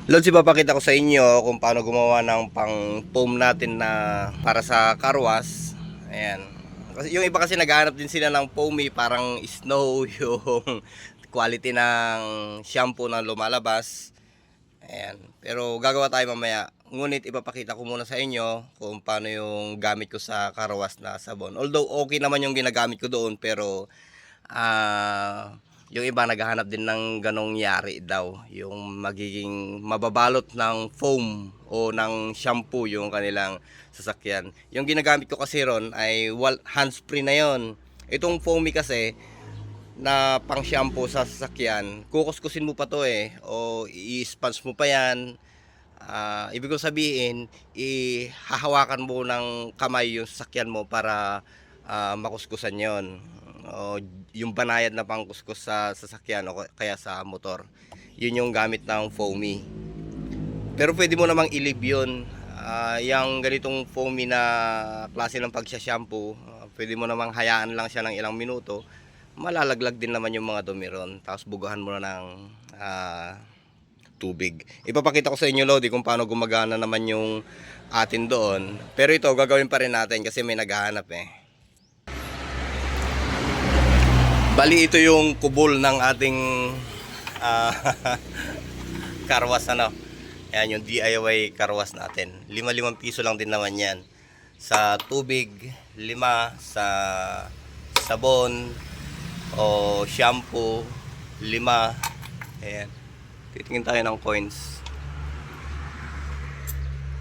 Lods, ipapakita ko sa inyo kung paano gumawa ng pang foam natin na para sa car wash. Ayan. Kasi yung iba kasi naghahanap din sila ng foamy, parang snow yung quality ng shampoo na lumalabas. Ayan. Pero gagawa tayo mamaya. Ngunit ipapakita ko muna sa inyo kung paano yung gamit ko sa car wash na sabon. Although okay naman yung ginagamit ko doon, pero yung iba naghahanap din ng ganong yari daw, yung magiging mababalot ng foam o ng shampoo yung kanilang sasakyan. Yung ginagamit ko kasi ron ay hands-free na yon. Itong foamy kasi na pang shampoo sa sasakyan, kukuskusin mo pa to o i-sponge mo pa yan. Ibig ko sabihin, ihahawakan mo ng kamay yung sasakyan mo para makuskusan yon, o yung banayad na pangkuskus sa sasakyan o kaya sa motor. Yun yung gamit ng foamy. Pero pwede mo namang i-leave yun. Yung ganitong foamy na klase ng pagsha-shampoo, pwede mo namang hayaan lang siya ng ilang minuto. Malalaglag din naman yung mga dumi ron. Tapos bugahan mo na ng tubig. Ipapakita ko sa inyo, Lodi, kung paano gumagana naman yung atin doon. Pero ito gagawin pa rin natin kasi may naghahanap Bali, ito yung kubol ng ating uh, karwas, ano. Ayan yung DIY karwas natin. 5 piso lang din naman yan. Sa tubig, 5. Sa sabon o shampoo, 5. Ayan. Titingin tayo ng coins.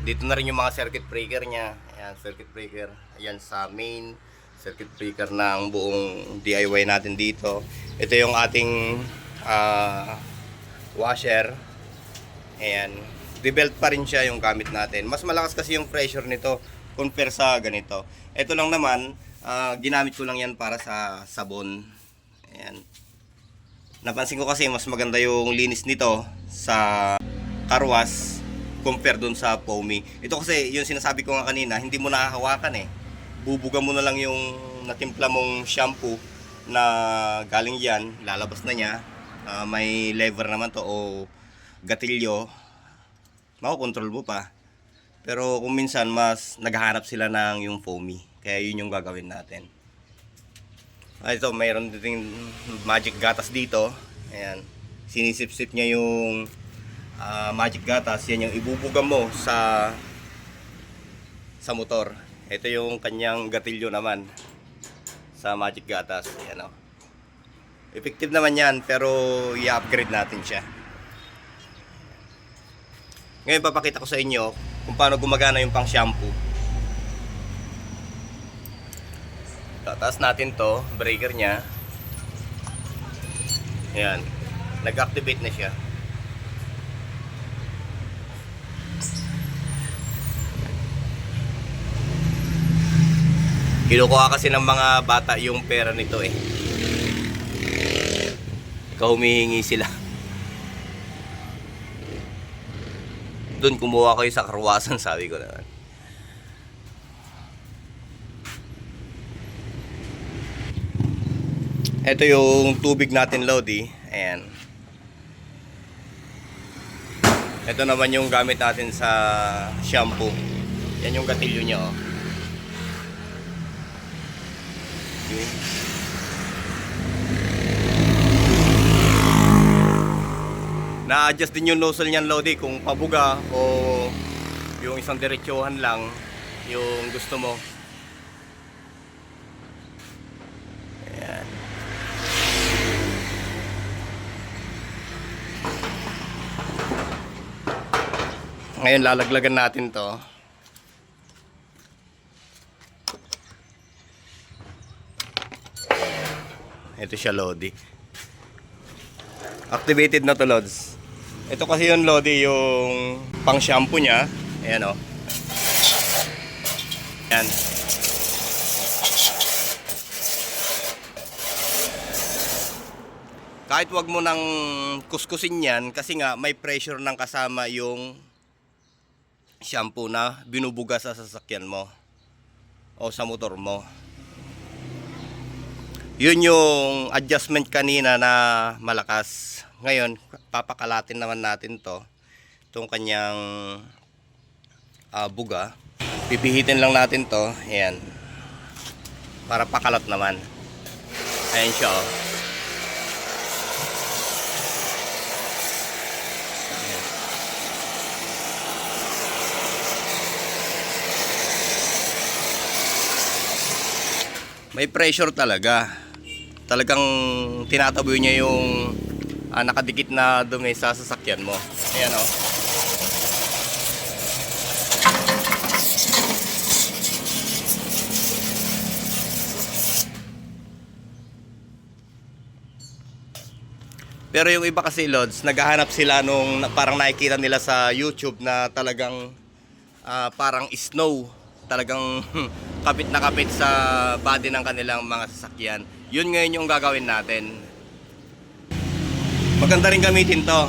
Dito na rin yung mga circuit breaker nya. Ayan, circuit breaker. Ayan sa main circuit breaker ng buong DIY natin dito. Ito yung ating washer. Ayan. Debelt pa rin siya yung gamit natin. Mas malakas kasi yung pressure nito compare sa ganito. Ito lang naman, ginamit ko lang yan para sa sabon. Ayan. Napansin ko kasi mas maganda yung linis nito sa car wash compare dun sa foamy. Ito kasi yung sinasabi ko nga kanina, hindi mo nahahawakan bubuga mo na lang yung natimpla mong shampoo na galing yan, lalabas na niya. May lever naman to o gatilyo, makokontrol mo pa. Pero kung minsan mas naghahanap sila ng yung foamy, kaya yun yung gagawin natin. Ito, mayroon din magic gatas dito. Ayan, sinisip-sip niya yung magic gatas. Yan yung ibubuga mo sa motor. Ito yung kanyang gatilyo naman sa magic gatas. Ayan, effective naman yan, pero i-upgrade natin siya. Ngayon papakita ko sa inyo kung paano gumagana yung pang shampoo. Tataas natin to, breaker nya. Ayan, nag-activate na siya. Kinukuha kasi ng mga bata yung pera nito Ikaw humihingi sila. Doon kumuha kayo sa karwasan, sabi ko naman. Ito yung tubig natin, Lodi. Ayan. Ito naman yung gamit natin sa shampoo. Yan yung gatilyo nya Na-adjust din yung nozzle niyan, Lodi, kung pabuga o yung isang diretsuhan lang yung gusto mo. Ayan. Ngayon lalaglagan natin to. Ito siya, Lodi. Activated na to, Lods. Ito kasi yung Lodi, yung pang shampoo nya. Ayan Ayan. Kahit wag mo nang kuskusin yan, kasi nga may pressure ng kasama yung shampoo na binubuga sa sasakyan mo o sa motor mo. Yun yung adjustment kanina na malakas. Ngayon papakalatin naman natin to. itong kanyang buga. Pipihitin lang natin to. Ayan. Para pakalat naman. Ayan siya, oh. Ayan. May pressure talaga. Talagang tinataboy niya yung nakadikit na dumi sa sasakyan mo. Ayan, oh. Pero yung iba kasi, Lods, naghahanap sila nung parang nakikita nila sa YouTube na talagang parang snow. Talagang kapit na kapit sa body ng kanilang mga sasakyan. Yun ngayon yung gagawin natin. Maganda rin gamitin to.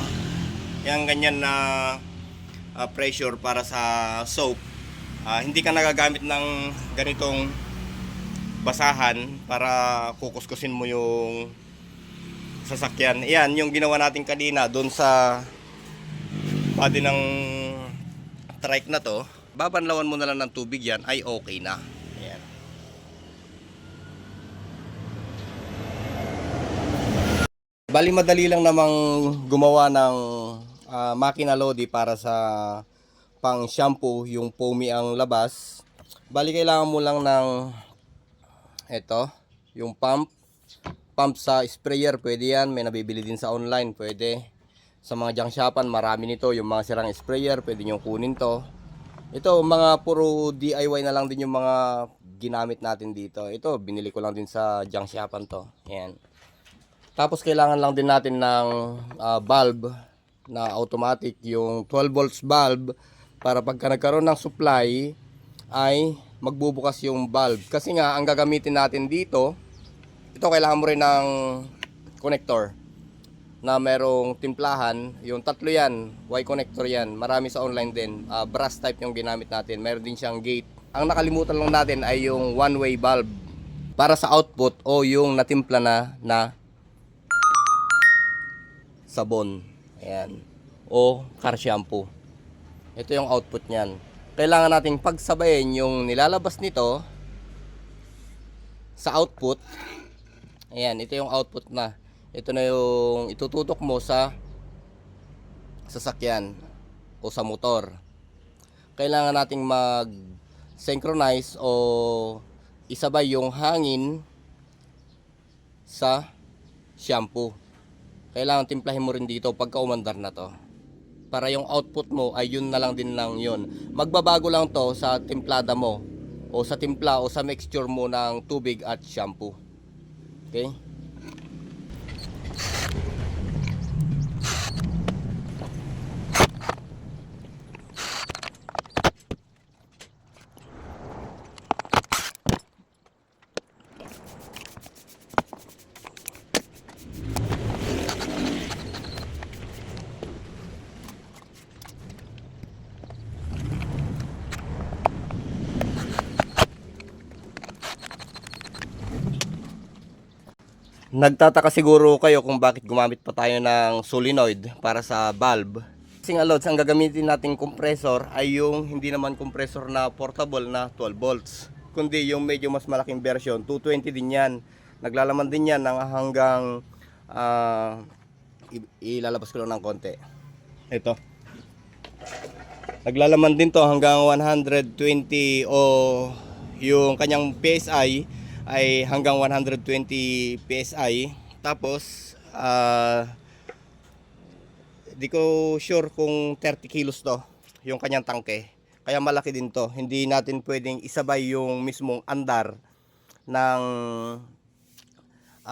Yung ganyan na pressure para sa soap. Hindi ka nagagamit ng ganitong basahan para kukuskusin mo yung sasakyan. Yan yung ginawa natin kanina doon sa body ng trike na to. Babanlawan mo na lang ng tubig yan ay okay na. Ayan. Bali madali lang namang gumawa ng makina Lodi para sa pang shampoo, yung foamy ang labas. Bali kailangan mo lang ng ito, yung pump sa sprayer, pwede yan. May nabibili din sa online, pwede. Sa mga junk shopan, marami nito. Yung mga sirang sprayer, pwede nyo kunin to. Ito, mga puro DIY na lang din yung mga ginamit natin dito. Ito, binili ko lang din sa junk shopan to. Yan. Tapos kailangan lang din natin ng bulb na automatic, yung 12 volts bulb, para pagka nagkaroon ng supply ay magbubukas yung bulb. Kasi nga, ang gagamitin natin dito, ito kailangan mo rin ng connector na merong timplahan. Yung tatlo yan, Y connector yan. Marami sa online din. Brass type yung ginamit natin. Meron din siyang gate. Ang nakalimutan lang natin ay yung one-way bulb para sa output o yung natimpla na sabon. Ayan. O car shampoo. Ito yung output niyan. Kailangan nating pagsabayin yung nilalabas nito sa output. Ayan, ito yung output na. Ito na yung itututok mo sa sasakyan o sa motor. Kailangan nating mag-synchronize o isabay yung hangin sa shampoo. Kailangan timplahin mo rin dito pagka umandar na to. Para yung output mo ay yun na lang din lang yun. Magbabago lang to sa timplada mo o sa timpla o sa mixture mo ng tubig at shampoo. Okay? Nagtataka siguro kayo kung bakit gumamit pa tayo ng solenoid para sa valve. Kasi nga, Lods, ang gagamitin nating compressor ay yung hindi naman compressor na portable na 12 volts. Kundi yung medyo mas malaking version, 220 din yan. Naglalaman din yan ng hanggang, ilalabas ko lang ng konti. Ito. Naglalaman din to hanggang 120 o yung kanyang PSI ay hanggang 120 PSI. Tapos di ko sure kung 30 kilos to yung kanyang tangke, kaya malaki din to. Hindi natin pwedeng isabay yung mismong andar ng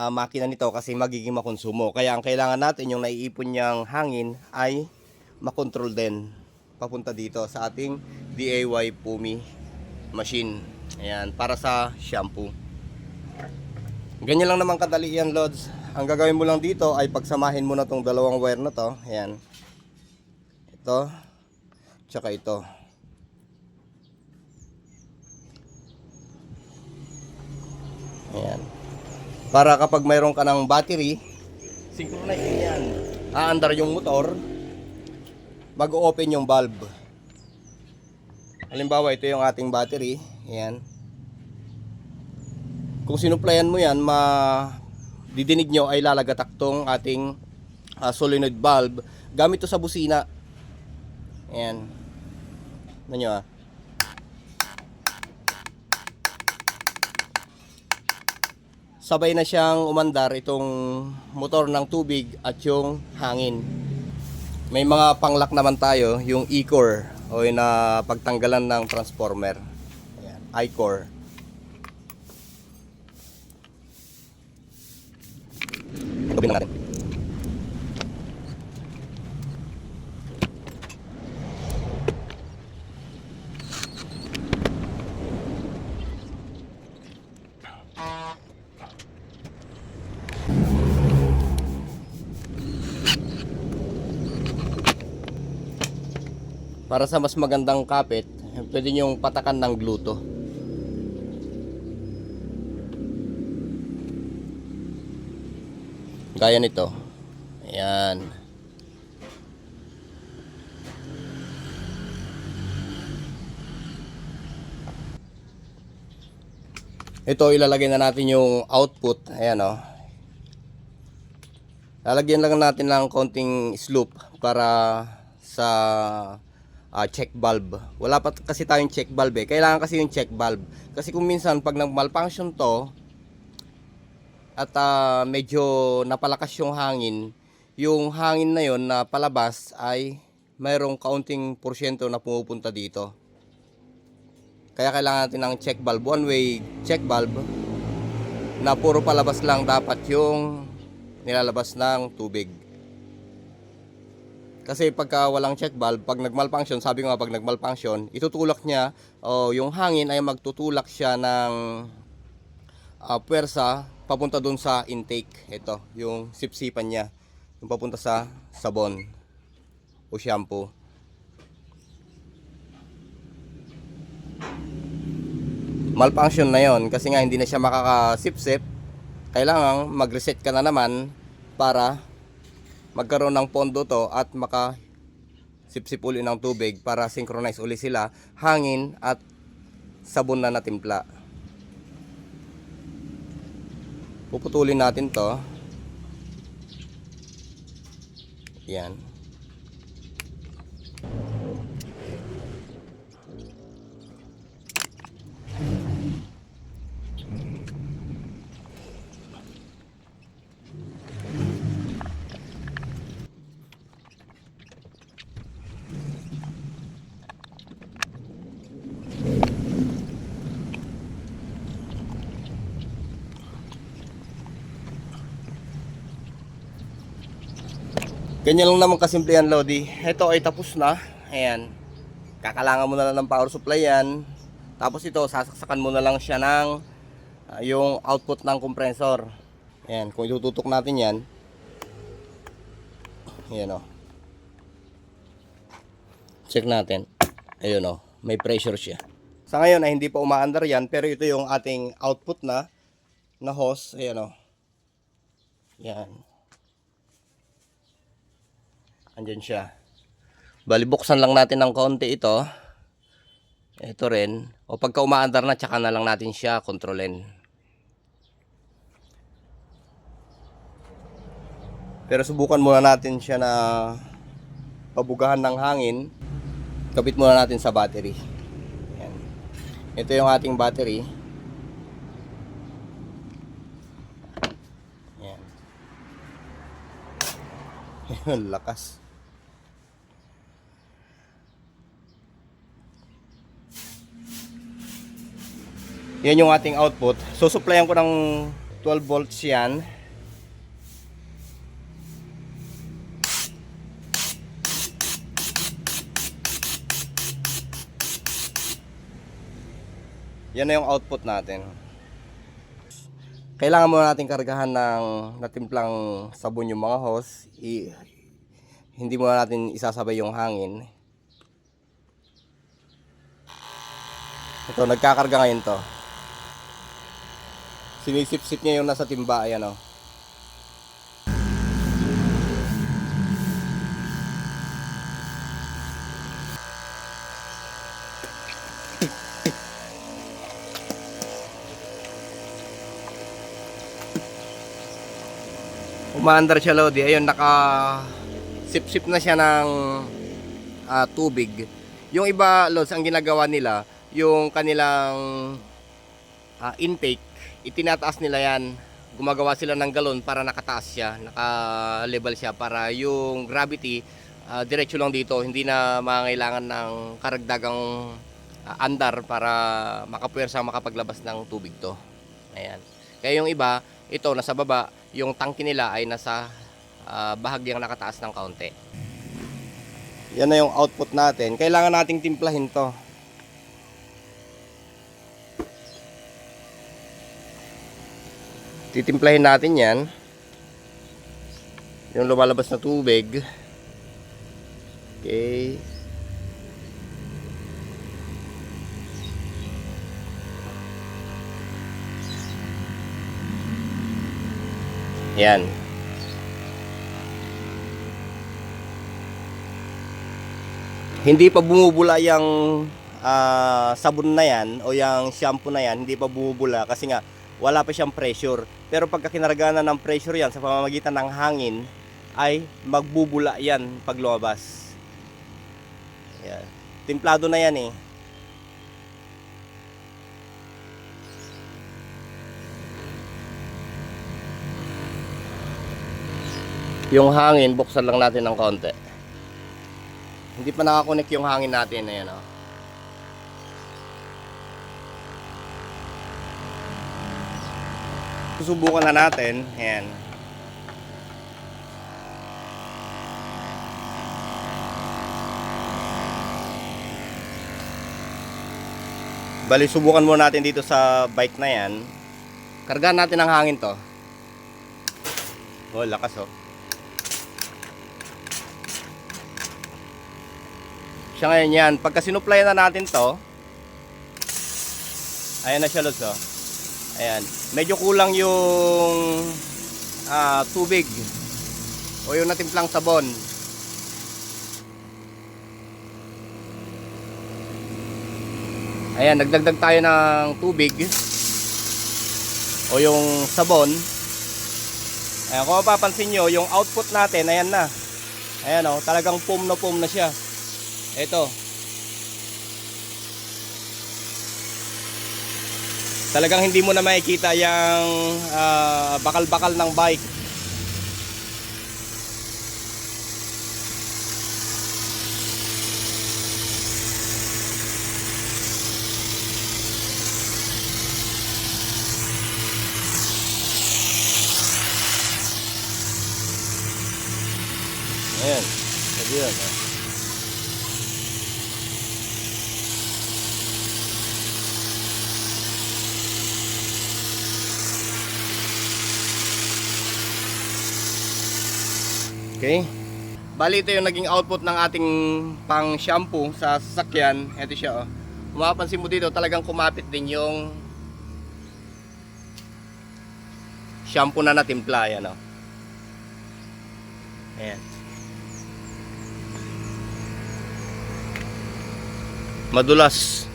makina nito kasi magiging makonsumo. Kaya ang kailangan natin, yung naiipon niyang hangin ay makontrol din papunta dito sa ating DIY foamy machine. Ayan, para sa shampoo. Ganyan lang naman kadali yan, Lods. Ang gagawin mo lang dito ay pagsamahin mo na tong dalawang wire na to. Ayan. Ito. Tsaka ito. Ayan. Para kapag mayroon ka ng battery, synchronize yan. Aandar yung motor. mag-open yung valve. Halimbawa, ito yung ating battery. Ayan. Kung sinuplayan mo yan, didinig nyo ay lalagatak tong ating solenoid valve. Gamit to sa busina. Ayan. Ano nyo Sabay na siyang umandar itong motor ng tubig at yung hangin. May mga panglak naman tayo, yung E-core o yung na pagtanggalan ng transformer. Ayan, I-core. Tubig natin. Para sa mas magandang kapit, pwede nyong patakan ng glue to. Gaya nito. Ayan. Ito, ilalagay na natin yung output. Ayan o. Lalagyan lang natin ng konting slope para sa check valve. Wala pa kasi tayong check valve eh. Kailangan kasi yung check valve. Kasi kung minsan pag nag-malfunction to at medyo napalakas yung hangin na yon na palabas ay mayroong kaunting porsyento na pumupunta dito. Kaya kailangan natin ng check valve, one way check valve na puro palabas lang dapat yung nilalabas ng tubig. Kasi pagka walang check valve, pag nagmalfunction, sabi ko nga pag nagmalfunction, itutulak niya o yung hangin ay magtutulak siya ng puwersa papunta dun sa intake. Ito, yung sipsipan niya, yung papunta sa sabon o shampoo. Malfunction na yon kasi nga hindi na siya makakasipsip. Kailangan mag-reset ka na naman para magkaroon ng pondo to at makasipsip uli ng tubig para synchronize uli sila, hangin at sabon na natimpla. Puputulin natin to. Yan. Ganyan lang naman kasimple yan, Lodi. Ito ay tapos na. Ayan. Kakalangan mo na lang ng power supply yan. Tapos ito, sasaksakan mo na lang siya ng yung output ng compressor. Ayan. Kung itututok natin yan. Ayan o. Check natin. Ayun o. May pressure siya. Sa ngayon ay hindi pa umaandar yan. Pero ito yung ating output na hose. Ayan o. Yan. Andyan siya. Bali, buksan lang natin ng konti ito. Ito rin. O pagka umaandar na, tsaka na lang natin siya kontrolin. Pero subukan muna natin siya na pabugahan ng hangin. Kapit muna natin sa battery. Ayan. Ito yung ating battery. Ayan. Ayan, lakas. Yan yung ating output. So supplyan ko ng 12 volts yan. Yan na yung output natin. Kailangan muna natin kargahan ng natimplang sabon yung mga hose. Hindi muna natin isasabay yung hangin. Ito, nagkakarga ngayon to. Sinisip-sip niya yung nasa timba. Ayan o. Umaandar siya, Lodi. Ayun, naka sip-sip na siya ng tubig. Yung iba, Lods, ang ginagawa nila, yung kanilang intake, itinataas nila yan. Gumagawa sila ng galon para nakataas siya, naka-level siya, para yung gravity diretso lang dito, hindi na mangailangan ng karagdagang andar para makapuwersa, makapaglabas ng tubig to. Ayan. Kaya yung iba, ito nasa baba, yung tangke nila ay nasa bahagyang nakataas ng kaunti. Yan na yung output natin. Kailangan nating timplahin to. Titimplahin natin yan. Yung lumalabas na tubig. Okay. Yan. Hindi pa bumubula yung sabon na yan o yung shampoo na yan, hindi pa bumubula kasi nga wala pa siyang pressure. Pero pagka kinaraganan ng pressure yan sa pamamagitan ng hangin, ay magbubula yan pag lumabas. Yan. Timplado na yan eh. Yung hangin, buksan lang natin ng konti. Hindi pa nakakonek yung hangin natin. Ayan, oh. Susubukan na natin. Ayan. Bali, subukan muna natin dito sa bike na yan. Kargaan natin ang hangin to. Oh, lakas oh. Siya ngayon yan. Pagka sinuplay na natin to, ayan na siya, Lods, oh. Ayan. Medyo kulang yung tubig o yung natimplang sabon. Ayan, nagdagdag tayo ng tubig o yung sabon. Ayan, kung mapapansin nyo, yung output natin, ayan na. Ayan o, talagang foam na siya. Ito. Talagang hindi mo na makikita yung bakal-bakal ng bike. Ayan. Pwede yun. Okay. Bali, ito yung naging output ng ating pang shampoo sa sasakyan. Ito siya, oh. Mapapansin mo dito, talagang kumapit din yung shampoo na natimpla. Yan, oh. Ayan. Madulas.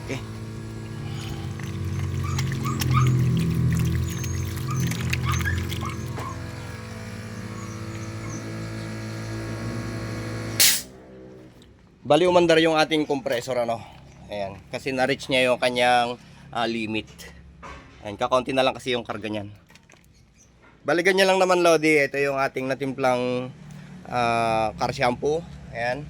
Okay. Bali, umandar yung ating compressor, ano. Ayan, kasi na-reach niya yung kanyang limit. Ayan, kakaunti na lang kasi yung karga niyan. Bali, ganyan lang naman, Lodi. Ito yung ating natimplang car shampoo. Ayan.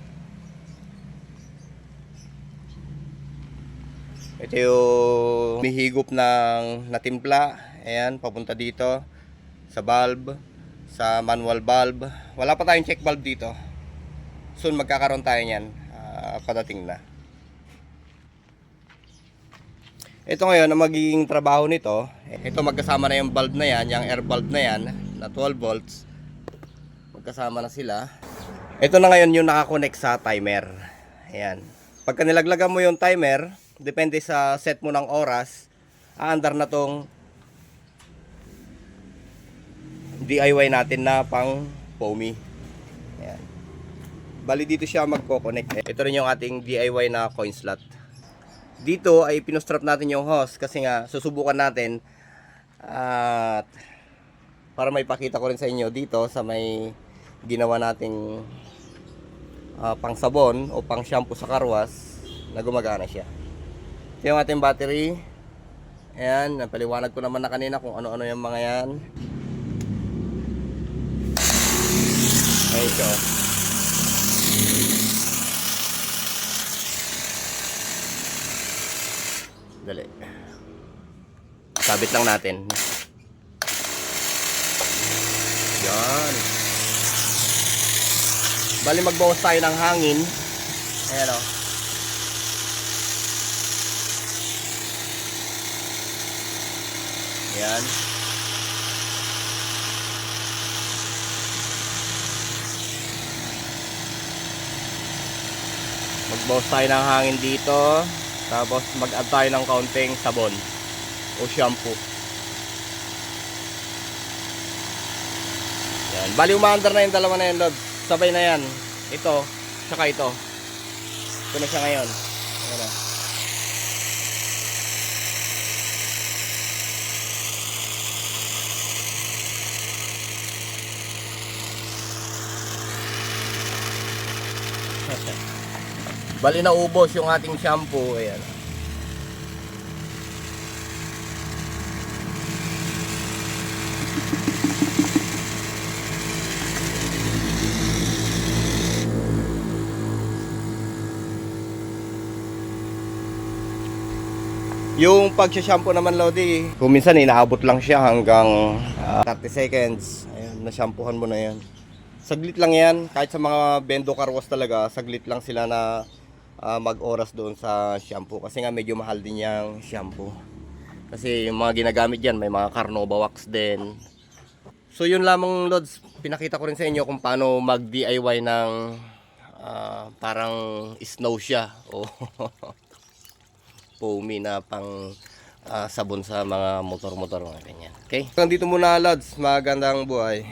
Ito yung mihigop ng natimpla. Ayan, papunta dito sa valve, sa manual valve. Wala pa tayong check valve dito. Soon magkakaroon tayo niyan. Padating na. Ito ngayon ang magiging trabaho nito. Ito magkasama na yung bulb na yan, yung air bulb na yan na 12 volts. Magkasama na sila. Ito na ngayon yung nakakonect sa timer. Ayan. Pagka nilaglagan mo yung timer, depende sa set mo ng oras, aandar na tong DIY natin na pang foamy. Ayan. Bali, dito siya magko-connect. Ito rin yung ating DIY na coin slot. Dito ay pinustrap natin yung hose kasi nga susubukan natin at para may pakita ko rin sa inyo dito sa may ginawa nating pang sabon o pang shampoo sa karwas na gumagana siya. Ito yung ating battery. Ayan, napaliwanag ko naman na kanina kung ano-ano yung mga yan. Ayan siya. Dali. Sabit lang natin. Yan. Bali magbawas tayo ng hangin. Ayan o. Ayan. Magbawas tayo ng hangin dito. Tapos mag-add tayo ng kaunting sabon o shampoo. Yan. Bali umaandar na yung dalawa na yan, Lord. Sabay na yan. Ito, saka ito. Ito na siya ngayon. Ayan na. Bali naubos yung ating shampoo. Ayan. Yung pag-shampoo naman, Lodi, kung minsan inaabot lang siya hanggang 30 seconds. Ayan, na-shampoohan mo na yan. Saglit lang yan. Kahit sa mga bendo carwash talaga, saglit lang sila na mag-oras doon sa shampoo. Kasi nga medyo mahal din yung shampoo. Kasi yung mga ginagamit dyan, may mga Carnauba wax din. So yun lamang, Lods. Pinakita ko rin sa inyo kung paano mag-DIY ng parang snow siya. O foamy na pang sabon sa mga motor-motor, mga ganyan. Okay? Hanggang dito muna, Lods. Magandang buhay.